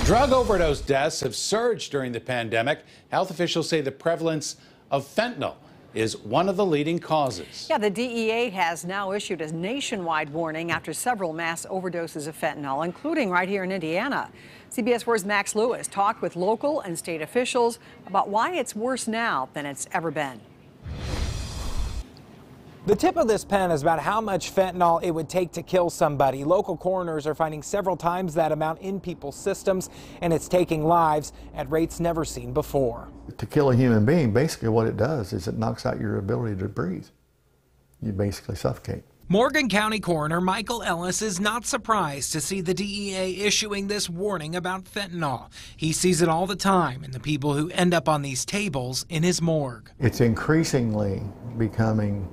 Drug overdose deaths have surged during the pandemic. Health officials say the prevalence of fentanyl is one of the leading causes. Yeah, the DEA has now issued a nationwide warning after several mass overdoses of fentanyl, including right here in Indiana. CBS 4's Max Lewis talked with local and state officials about why it's worse now than it's ever been. The tip of this pen is about how much fentanyl it would take to kill somebody. Local coroners are finding several times that amount in people's systems, and it's taking lives at rates never seen before. To kill a human being, basically what it does is it knocks out your ability to breathe. You basically suffocate. Morgan County Coroner Michael Ellis is not surprised to see the DEA issuing this warning about fentanyl. He sees it all the time in the people who end up on these tables in his morgue. It's increasingly becoming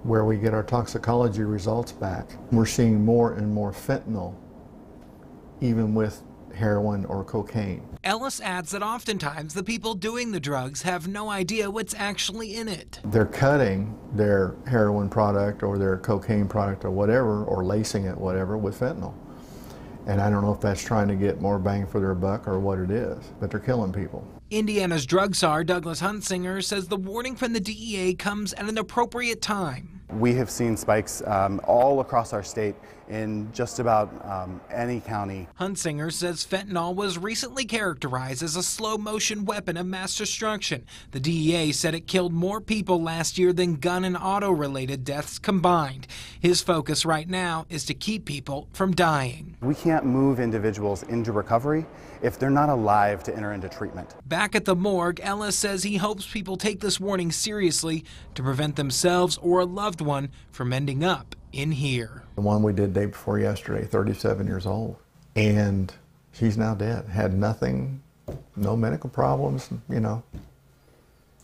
where we get our toxicology results back. We're seeing more and more fentanyl, even with heroin or cocaine. Ellis adds that oftentimes the people doing the drugs have no idea what's actually in it. They're cutting their heroin product or their cocaine product or whatever, or lacing it, whatever, with fentanyl. And I don't know if that's trying to get more bang for their buck or what it is, but they're killing people. Indiana's drug czar Douglas Huntsinger says the warning from the DEA comes at an appropriate time. We have seen spikes all across our state in just about any county. Huntsinger says fentanyl was recently characterized as a slow-motion weapon of mass destruction. The DEA said it killed more people last year than gun and auto-related deaths combined. His focus right now is to keep people from dying. We can't move individuals into recovery if they're not alive to enter into treatment. Back at the morgue, Ellis says he hopes people take this warning seriously to prevent themselves or a loved one from ending up in here. The one we did day before yesterday, 37 years old, and she's now dead. Had nothing, no medical problems, you know.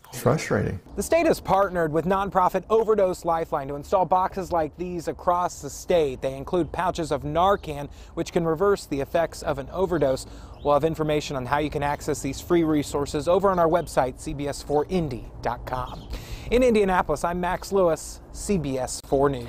It's frustrating. The state has partnered with nonprofit Overdose Lifeline to install boxes like these across the state. They include pouches of Narcan, which can reverse the effects of an overdose. We'll have information on how you can access these free resources over on our website, cbs4indy.com. In Indianapolis, I'm Max Lewis, CBS 4 News.